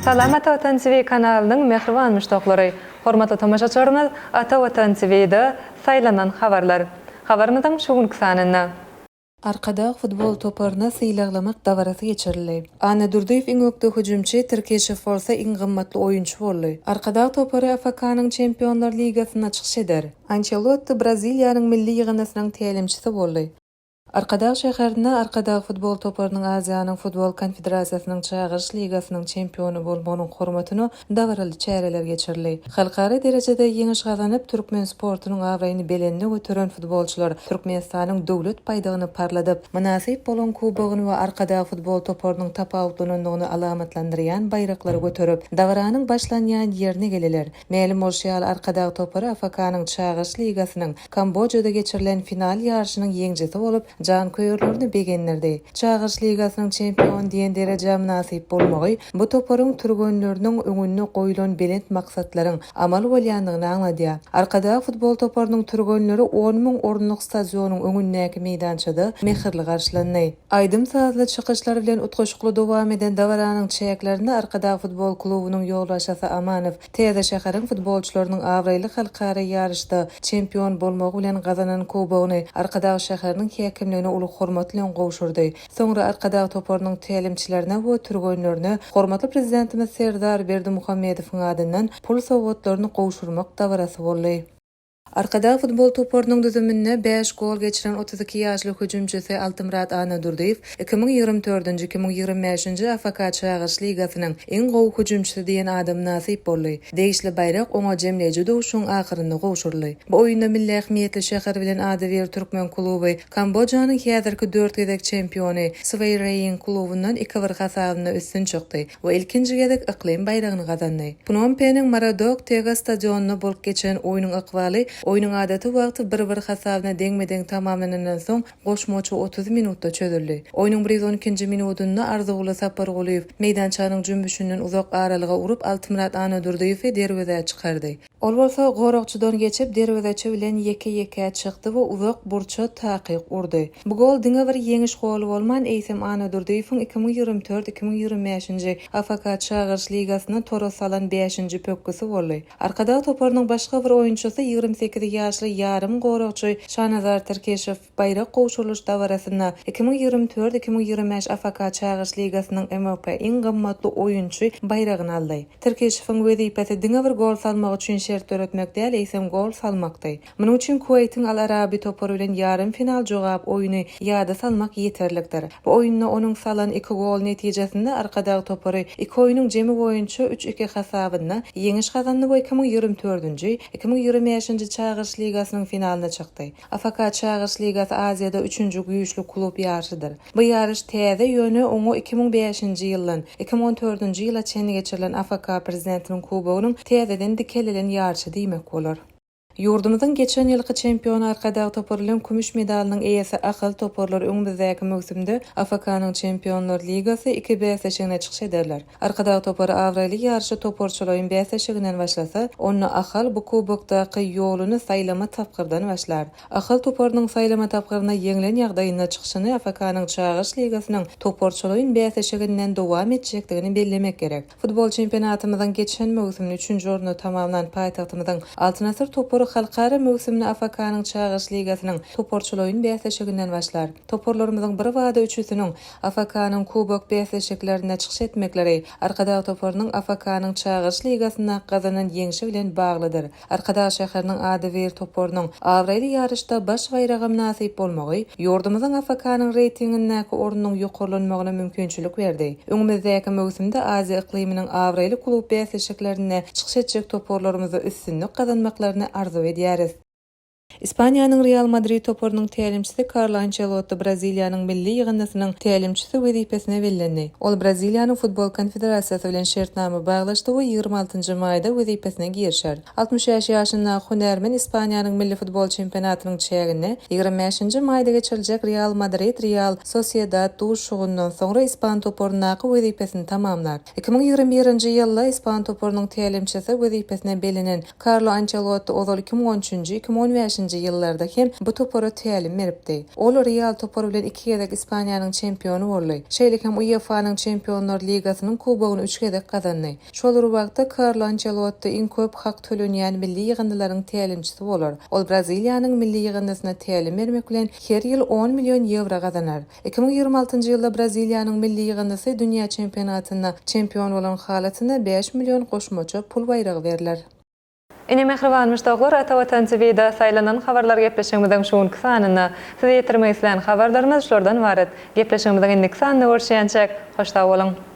Salam Ata TV kanalının mehriban müştaqlary. Hormatly tamaşaçylarymyz, Ata TV'de saylanan habarlar. Habarymyzyň şu günkü sanyna. Arkada futbol toparyna syýlaglamak dawarasy geçirildi. Ana Durduýew iň ökde hüjümçi Türkiýe bolsa iň gymmatly oýunçy boldy. Arkada topary AFK-nyň Çempionlar Ligasyna çykyş eder. Ancelotti Braziliýanyň milli ýygynasynyň tälimçisi boldy. Arkada şäherinde Arkada futbol toparynyň Aziýanyň futbol konfederasiýasynyň çağırış ligasynyň çempionu bolmagynyň hormatyny dawaraly çäreler geçirildi. Halkara derejede ýeňiş gazanyp Türkmen sportunyň awraýyny belenine götüren futbolçular Türkmenistanyň döwlet paýdagyny parladyp, münasip bolan kubogyny we Arkada futbol toparynyň tapawutlandygyny alamatlandyrýan bayraklary götürüp, dawaranyň başlanýan ýerine geleler. Mälim bolşýal Arkada topary AFK-nyň çağırış ligasynyň Kambodjada geçirilen final ýarşynyň ýeňjisi bolup, can köýürlerini begenlerdi. Çağırış ligasynyň çempion diýen dereje münasip bolmagy bu toparyň türgönleriniň öňüne goýulan belent maksatlaryň amal bolýandygyny aňladýar. Arkada futbol toparynyň türgönleri 10.000 orunlyk stadionuň öňündäki meýdançada mehirli garşylandy. Aýdym sazly çykyşlar bilen utgaşykly dowam eden dawaranyň çäklerini Arkada futbol klubynyň ýolbaşçysy Amanow Täze şäheriň futbolçylarynyň awraýly halkara ýarışda çempion bolmagy bilen gazanan kubogyny Arkada şäheriniň häkimligine uly hormat bilen gowşurdy. Soňra Arkada toparynyň tälimçilerine we türgönlerine hormatly prezidentimiz Serdar Berdimuhammedowyň adyndan pul sowgatlaryny gowşurmak dawarasy boldy. Arkada futbol toparynyň düzümine 5 gol geçiren 32 ýaşly hüjümçisi Altymrat Ana Durduýew 2024-2025 AFK çağırış ligasynyň iň gowy hüjümçisi diýen adam nasip boldy. Deýişli bayrak oňa jemleýici dowuşyň ahyrynda gowşurly. Bu oýunda milli ähmiýetli şäher bilen Adawer Türkmen kluby Kambodjanyň häzirki 4 gezek çempiony Svay Rayin klubundan 2-1 hasabyna üstün çykdy we ilkinji gezek iklim bayragyny gazandy. Phnom Penh'iň Maradok Tega stadionuna bolup geçen oýunyň akwaly oyunun adaty wagty 1-1 hasabyna deňmeden tamamlanandan soň goşmaçy 30 minutda çözüldi. Oyunun 112-nji minutunda Arzuguly Saparguliýew meýdançanyň jümbüşinden uzak aralyga urup Altymrat Ana Durduýewi derweze çykardy. Ol bolsa gorokçydan geçip derweze bilen 2-2 çykdy we uzak burça takyk urdy. Bu gol diňe bir ýeňiş gol bolman Eýsem Ana Durduýewiň 2024-2025 AFK çağırış ligasyna tora salan 5-nji pökküsi boldy. Arkada toparynyň başga bir oýunçysy 28 ýaşly ýarym gorokçy Şanazar Terkeşew bayrak gowşuruş dawarasyna 2024-2025 AFK çağırış ligasynyň MVP iň gymmatly oýunçy bayragyny aldy. Terkeşewiň wezipesi diňe bir gol salmak üçin şert öretmek däl, eýsem gol salmakdy. Munyň üçin Kuwaytyň Al Arabi topary bilen ýarym final jogap oýuny ýada salmak ýeterlikdir. Bu oýunda onuň salan 2 gol netijesinde Arkada topary 2 oýunyň jemi boýunça 3-2 hasabyna ýeňiş gazandy we 2024-2025 çağırış ligasynyň finalyna çykdy. AFK çağırış ligasy Aziýada 3-nji güýçlü klub ýarşydyr. Bu ýarış täze ýöne oňa 2005-nji ýyldan 2014-nji ýyla çenli geçirilen AFK prezidentiniň kubogynyň täzeden dikelilen ýarşy diýmek bolar. Yurdumyzyň geçen ýylky çempionu Arkada toparylyň kümüş medalynyň eýesi Akyl toparlar öňümüzdäki mövsümde AFK-nyň Çempionlar Ligasy 2 beýleşigine çykyş ederler. Arkada topary awraýly ýarşy toparçylaryň beýleşiginden başlasa, onu Akyl bu kubokdaky ýoluny saýlama tapgyrdan başlar. Akyl toparynyň saýlama tapgyryna ýeňilen ýagdaýynda çykyşyny AFK-nyň Çağırış Ligasynyň toparçylaryň beýleşiginden dowam etjekdigini bellemek gerek. Futbol çempionatymyzyň geçen mövsümini 3-nji orunda tamamlanan paýtagtymyzyň Altynasır topary halkara mövsümini AFK-nyň Çağırış Ligasynyň toparçylaryň beýleşiginden başlar. Toparlarymyzyň bir wada üçüsiniň AFK-nyň kubok beýleşiklerine çykyş etmekleri Arkada toparynyň AFK-nyň Çağırış Ligasyna gazanan ýeňişi bilen baglydyr. Arkada şäheriniň Adawer toparynyň awraýly ýarışda baş baýragy nasip bolmagy ýurdumyzyň AFK-nyň reytingindäki orunyň ýokarlanmagyna mümkinçilik berdi. Öňümüzdäki mövsümde Aziýa ikliminiň awraýly klub beýleşiklerine çykyş etjek toparlarymyzy üstünlük gazanmaklaryny arzu edýäris. Ispaniýanyň Real Madrid toparynyň tälimçisi Carlo Ancelotti Braziliýanyň milli ýygynasynyň tälimçisi wezipesine bellendi. Ol Braziliýanyň futbol konfederasiýasy bilen şertnama baglaşdy we 26-njy maýda wezipesine girişer. 65 ýaşyndaky hunermen Ispaniýanyň milli futbol çempionatynyň çägine 25-nji maýda geçiriljek Real Madrid Real Sociedad duşugundan soňra Ispan toparynyň wezipesini tamamlar. 2021-nji ýylda Ispan toparynyň tälimçisi wezipesine bellenen Carlo Ancelotti ozal 2013-2015 2005-nji ýyllarda hem bu topara tälim beripdi. Ol Real topary bilen 2 gezek Ispaniýanyň çempionu boldy. Şeýle hem UEFA-nyň Çempionlar Ligasynyň kubogyny 3 gezek gazandy. Şol wagtda Carlo Ancelotti iň köp hak tölenýän milli ýygyndylaryň tälimçisi bolar. Ol Braziliýanyň milli ýygyndysyna tälim bermek bilen her ýyl 10 million euro gazanar. 2026-njy ýylda Braziliýanyň milli ýygyndysy dünýä çempionatyna çempion bolan halatyna 5 million goşmaça pul bayragy berler. Ine mehribanmış doglar Atawatan TV'de saylanan habarlar gepleşigimizden şuňky sanyny size ýetirmek isleýän habarlarymyz şoldan ibaret. Gepleşigimizden indik sanyny görüşýänçek hoşda bolun.